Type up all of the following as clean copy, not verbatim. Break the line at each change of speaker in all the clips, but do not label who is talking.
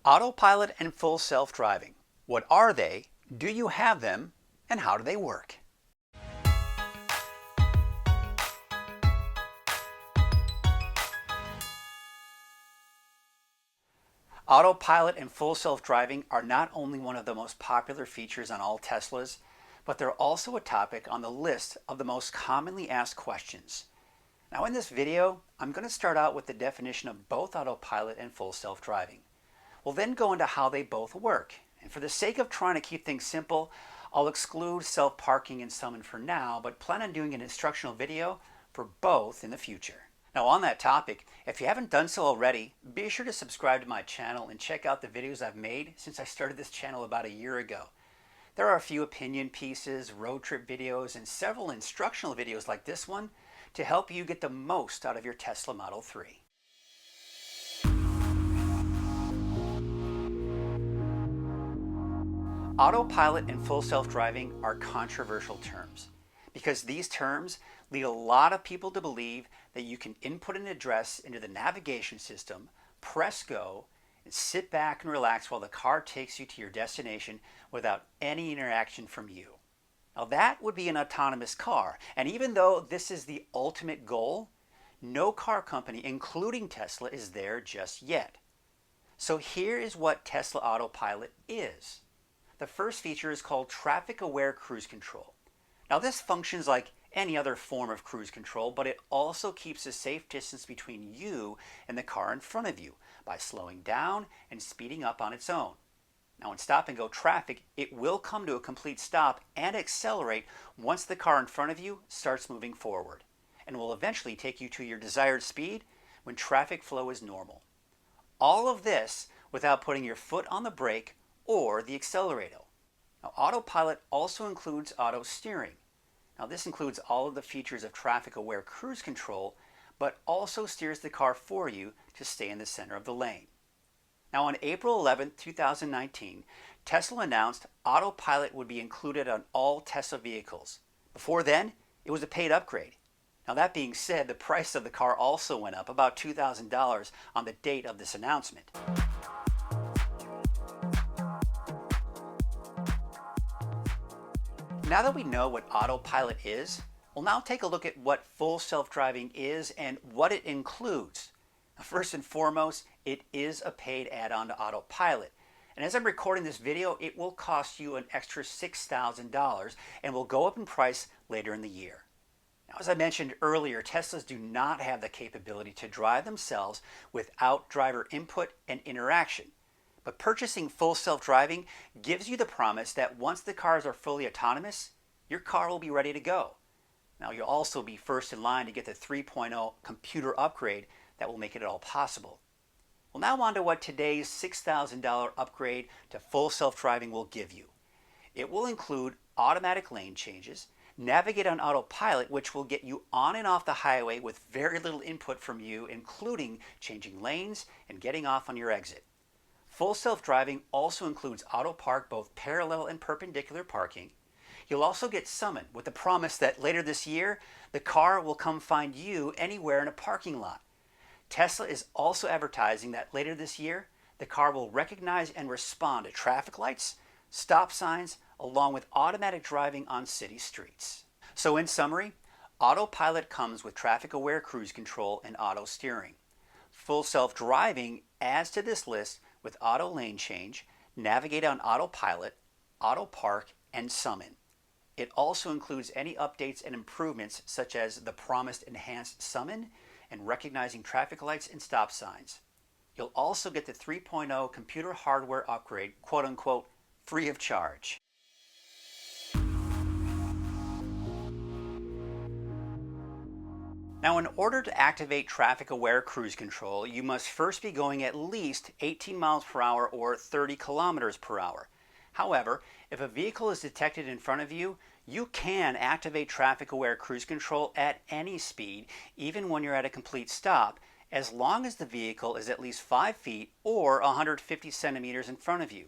Autopilot and full self-driving. What are they? Do you have them? And how do they work? Autopilot and full self-driving are not only one of the most popular features on all Teslas, but they're also a topic on the list of the most commonly asked questions. Now in this video, I'm going to start out with the definition of both autopilot and full self-driving. We'll then go into how they both work. And for the sake of trying to keep things simple, I'll exclude self-parking and summon for now, but plan on doing an instructional video for both in the future. Now on that topic, if you haven't done so already, be sure to subscribe to my channel and check out the videos I've made since I started this channel about a year ago. There are a few opinion pieces, road trip videos, and several instructional videos like this one to help you get the most out of your Tesla Model 3. Autopilot and full self-driving are controversial terms because these terms lead a lot of people to believe that you can input an address into the navigation system, press go, and sit back and relax while the car takes you to your destination without any interaction from you. Now that would be an autonomous car, and even though this is the ultimate goal, no car company, including Tesla, is there just yet. So here is what Tesla Autopilot is. The first feature is called traffic-aware cruise control. Now this functions like any other form of cruise control, but it also keeps a safe distance between you and the car in front of you by slowing down and speeding up on its own. Now in stop-and-go traffic, it will come to a complete stop and accelerate once the car in front of you starts moving forward, and will eventually take you to your desired speed when traffic flow is normal. All of this without putting your foot on the brake or the accelerator. Now Autopilot also includes auto steering. Now this includes all of the features of traffic-aware cruise control, but also steers the car for you to stay in the center of the lane. Now on April 11, 2019, Tesla announced Autopilot would be included on all Tesla vehicles. Before then, it was a paid upgrade. Now that being said, the price of the car also went up about $2,000 on the date of this announcement. Now that we know what Autopilot is, we'll now take a look at what full self-driving is and what it includes. First and foremost, it is a paid add-on to Autopilot. And as I'm recording this video, it will cost you an extra $6,000 and will go up in price later in the year. Now, as I mentioned earlier, Teslas do not have the capability to drive themselves without driver input and interaction. But purchasing full self-driving gives you the promise that once the cars are fully autonomous, your car will be ready to go. Now, you'll also be first in line to get the 3.0 computer upgrade that will make it all possible. Well, now on to what today's $6,000 upgrade to full self-driving will give you. It will include automatic lane changes, navigate on autopilot, which will get you on and off the highway with very little input from you, including changing lanes and getting off on your exit. Full self-driving also includes auto park, both parallel and perpendicular parking. You'll also get summon with the promise that later this year, the car will come find you anywhere in a parking lot. Tesla is also advertising that later this year, the car will recognize and respond to traffic lights, stop signs, along with automatic driving on city streets. So in summary, Autopilot comes with traffic-aware cruise control and auto steering. Full self-driving adds to this list with auto lane change, navigate on autopilot, auto park, and summon. It also includes any updates and improvements such as the promised enhanced summon and recognizing traffic lights and stop signs. You'll also get the 3.0 computer hardware upgrade, quote unquote, free of charge. Now in order to activate traffic-aware cruise control, you must first be going at least 18 miles per hour or 30 kilometers per hour. However, if a vehicle is detected in front of you, you can activate traffic-aware cruise control at any speed, even when you're at a complete stop, as long as the vehicle is at least 5 feet or 150 centimeters in front of you.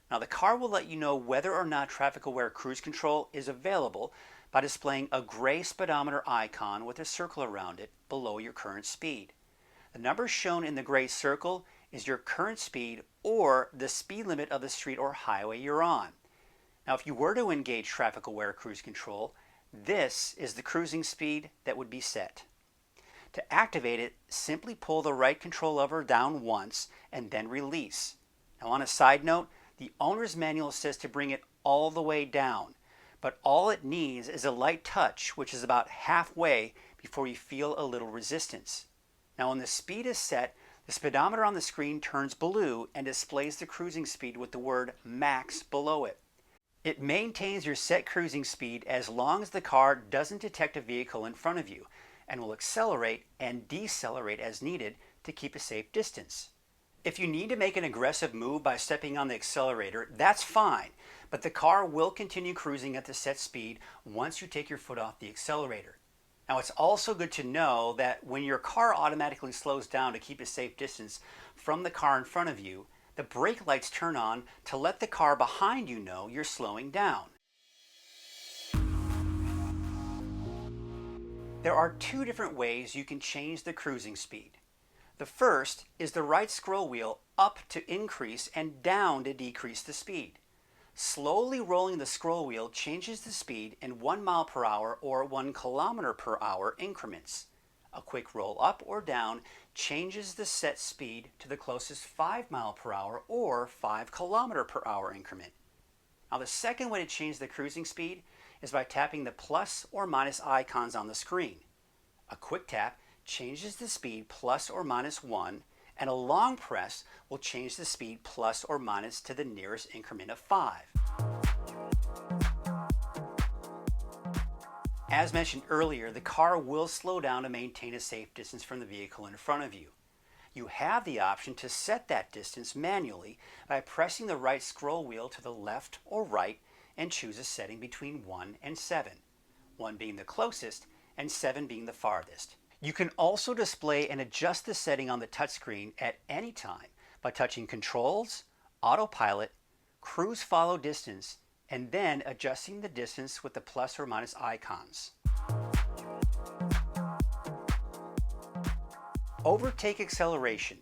Now the car will let you know whether or not traffic-aware cruise control is available by displaying a gray speedometer icon with a circle around it below your current speed. The number shown in the gray circle is your current speed or the speed limit of the street or highway you're on. Now, if you were to engage traffic-aware cruise control, this is the cruising speed that would be set. To activate it, simply pull the right control lever down once and then release. Now, on a side note, the owner's manual says to bring it all the way down, but all it needs is a light touch, which is about halfway before you feel a little resistance. Now, when the speed is set, the speedometer on the screen turns blue and displays the cruising speed with the word max below it. It maintains your set cruising speed as long as the car doesn't detect a vehicle in front of you, and will accelerate and decelerate as needed to keep a safe distance. If you need to make an aggressive move by stepping on the accelerator, that's fine, but the car will continue cruising at the set speed once you take your foot off the accelerator. Now, it's also good to know that when your car automatically slows down to keep a safe distance from the car in front of you, the brake lights turn on to let the car behind you know you're slowing down. There are two different ways you can change the cruising speed. The first is the right scroll wheel up to increase and down to decrease the speed. Slowly rolling the scroll wheel changes the speed in 1 mile per hour or 1 kilometer per hour increments. A quick roll up or down changes the set speed to the closest 5 mile per hour or 5 kilometer per hour increment. Now, the second way to change the cruising speed is by tapping the plus or minus icons on the screen. A quick tap changes the speed plus or minus 1, and a long press will change the speed plus or minus to the nearest increment of 5. As mentioned earlier, the car will slow down to maintain a safe distance from the vehicle in front of you. You have the option to set that distance manually by pressing the right scroll wheel to the left or right and choose a setting between 1 and 7, 1 being the closest and 7 being the farthest. You can also display and adjust the setting on the touchscreen at any time by touching Controls, Autopilot, Cruise Follow Distance, and then adjusting the distance with the plus or minus icons. Overtake Acceleration.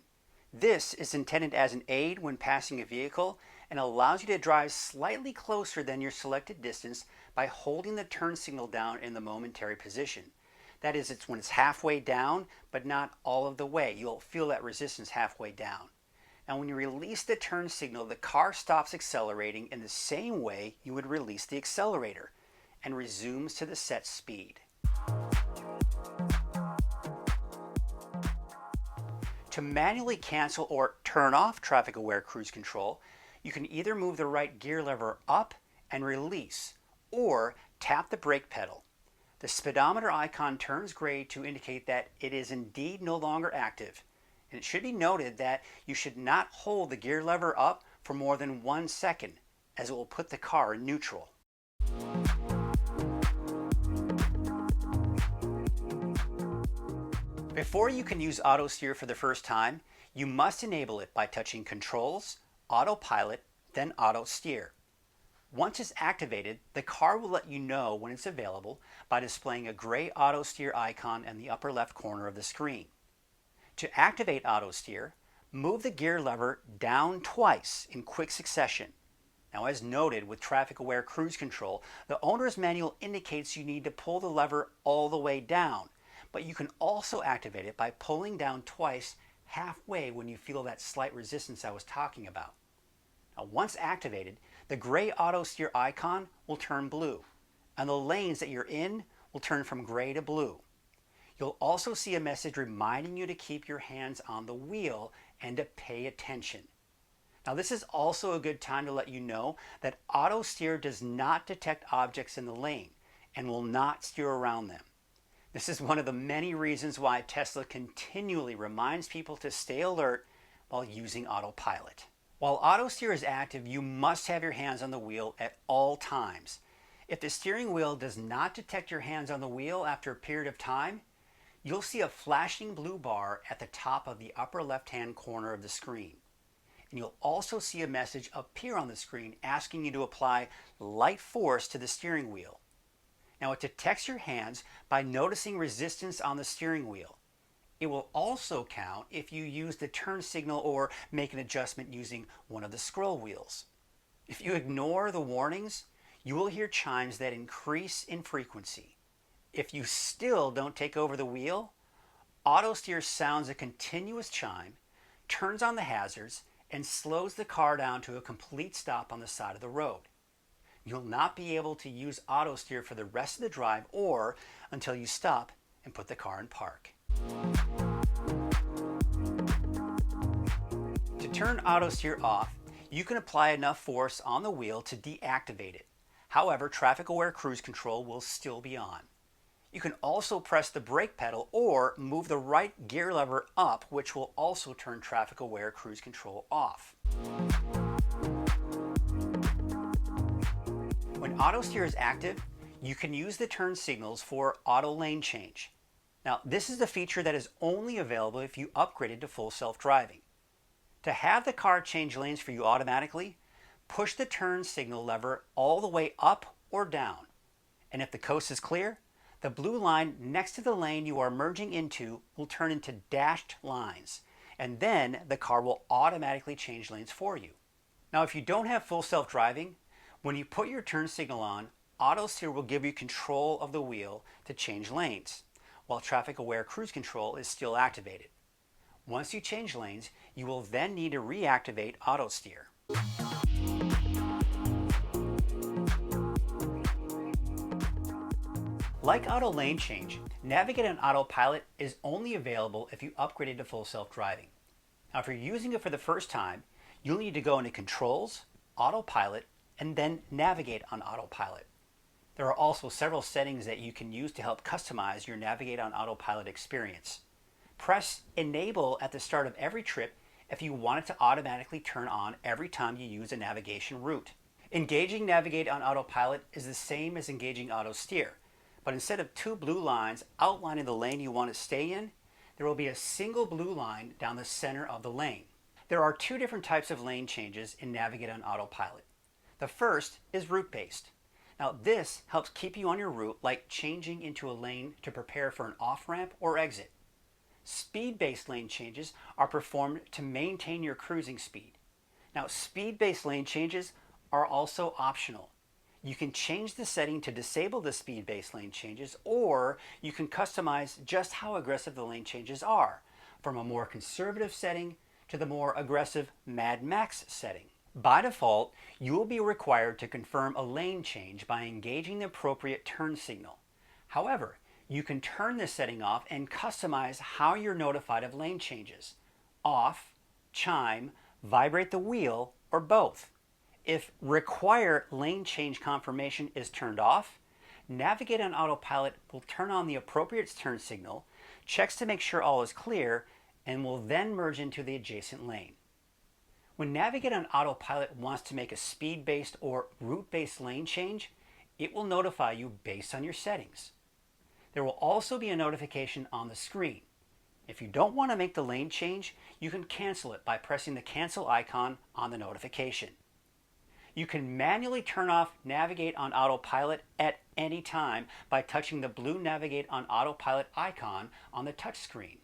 This is intended as an aid when passing a vehicle and allows you to drive slightly closer than your selected distance by holding the turn signal down in the momentary position. That is, it's when it's halfway down, but not all of the way. You'll feel that resistance halfway down. Now, when you release the turn signal, the car stops accelerating in the same way you would release the accelerator and resumes to the set speed. To manually cancel or turn off traffic-aware cruise control, you can either move the right gear lever up and release, or tap the brake pedal. The speedometer icon turns gray to indicate that it is indeed no longer active. And it should be noted that you should not hold the gear lever up for more than 1 second, as it will put the car in neutral. Before you can use Autosteer for the first time, you must enable it by touching Controls, Autopilot, then Autosteer. Once it's activated, the car will let you know when it's available by displaying a gray Autosteer icon in the upper left corner of the screen. To activate Autosteer, move the gear lever down twice in quick succession. Now, as noted with traffic-aware cruise control, the owner's manual indicates you need to pull the lever all the way down, but you can also activate it by pulling down twice halfway when you feel that slight resistance I was talking about. Now, once activated, the gray Autosteer icon will turn blue, and the lanes that you're in will turn from gray to blue. You'll also see a message reminding you to keep your hands on the wheel and to pay attention. Now, this is also a good time to let you know that Autosteer does not detect objects in the lane and will not steer around them. This is one of the many reasons why Tesla continually reminds people to stay alert while using Autopilot. While Autosteer is active, you must have your hands on the wheel at all times. If the steering wheel does not detect your hands on the wheel after a period of time, you'll see a flashing blue bar at the top of the upper left-hand corner of the screen. And you'll also see a message appear on the screen asking you to apply light force to the steering wheel. Now, it detects your hands by noticing resistance on the steering wheel. It will also count if you use the turn signal or make an adjustment using one of the scroll wheels. If you ignore the warnings, you will hear chimes that increase in frequency. If you still don't take over the wheel, Autosteer sounds a continuous chime, turns on the hazards, and slows the car down to a complete stop on the side of the road. You'll not be able to use Autosteer for the rest of the drive or until you stop and put the car in park. To turn Autosteer off, you can apply enough force on the wheel to deactivate it. However, traffic-aware cruise control will still be on. You can also press the brake pedal or move the right gear lever up, which will also turn traffic-aware cruise control off. When Autosteer is active, you can use the turn signals for auto lane change. Now, this is a feature that is only available if you upgraded to full self-driving. To have the car change lanes for you automatically, push the turn signal lever all the way up or down. And if the coast is clear, the blue line next to the lane you are merging into will turn into dashed lines, and then the car will automatically change lanes for you. Now, if you don't have full self-driving, when you put your turn signal on, Autosteer will give you control of the wheel to change lanes, while traffic-aware cruise control is still activated. Once you change lanes, you will then need to reactivate Autosteer. Like auto lane change, Navigate on Autopilot is only available if you upgraded to full self-driving. Now, if you're using it for the first time, you'll need to go into Controls, Autopilot, and then Navigate on Autopilot. There are also several settings that you can use to help customize your Navigate on Autopilot experience. Press Enable at the start of every trip if you want it to automatically turn on every time you use a navigation route. Engaging Navigate on Autopilot is the same as engaging Autosteer, but instead of two blue lines outlining the lane you want to stay in, there will be a single blue line down the center of the lane. There are two different types of lane changes in Navigate on Autopilot. The first is route-based. Now, this helps keep you on your route, like changing into a lane to prepare for an off-ramp or exit. Speed-based lane changes are performed to maintain your cruising speed. Now, speed-based lane changes are also optional. You can change the setting to disable the speed-based lane changes, or you can customize just how aggressive the lane changes are, from a more conservative setting to the more aggressive Mad Max setting. By default, you will be required to confirm a lane change by engaging the appropriate turn signal. However, you can turn this setting off and customize how you're notified of lane changes: off, chime, vibrate the wheel, or both. If Require Lane Change Confirmation is turned off, Navigate on Autopilot will turn on the appropriate turn signal, checks to make sure all is clear, and will then merge into the adjacent lane. When Navigate on Autopilot wants to make a speed-based or route-based lane change, it will notify you based on your settings. There will also be a notification on the screen. If you don't want to make the lane change, you can cancel it by pressing the cancel icon on the notification. You can manually turn off Navigate on Autopilot at any time by touching the blue Navigate on Autopilot icon on the touchscreen.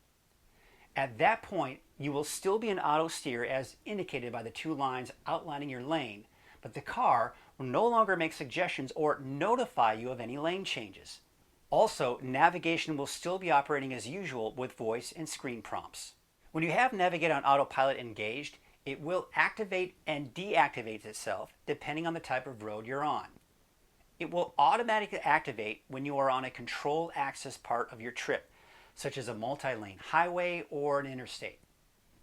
At that point, you will still be in Autosteer as indicated by the two lines outlining your lane, but the car will no longer make suggestions or notify you of any lane changes. Also, navigation will still be operating as usual with voice and screen prompts. When you have Navigate on Autopilot engaged, it will activate and deactivate itself depending on the type of road you're on. It will automatically activate when you are on a controlled access part of your trip, such as a multi-lane highway or an interstate.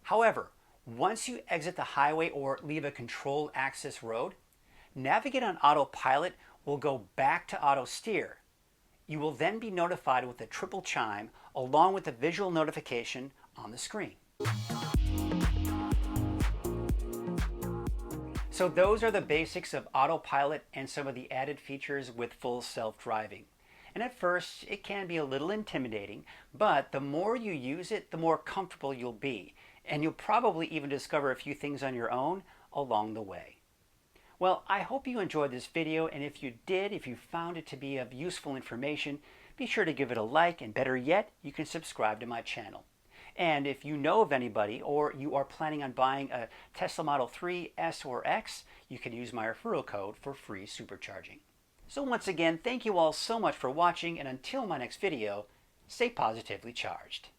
However, once you exit the highway or leave a controlled access road, Navigate on Autopilot will go back to Autosteer. You will then be notified with a triple chime along with a visual notification on the screen. So those are the basics of Autopilot and some of the added features with full self-driving. And at first, it can be a little intimidating, but the more you use it, the more comfortable you'll be. And you'll probably even discover a few things on your own along the way. Well, I hope you enjoyed this video, and if you did, if you found it to be of useful information, be sure to give it a like, and better yet, you can subscribe to my channel. And if you know of anybody or you are planning on buying a Tesla Model 3, S, or X, you can use my referral code for free supercharging. So once again, thank you all so much for watching, and until my next video, stay positively charged.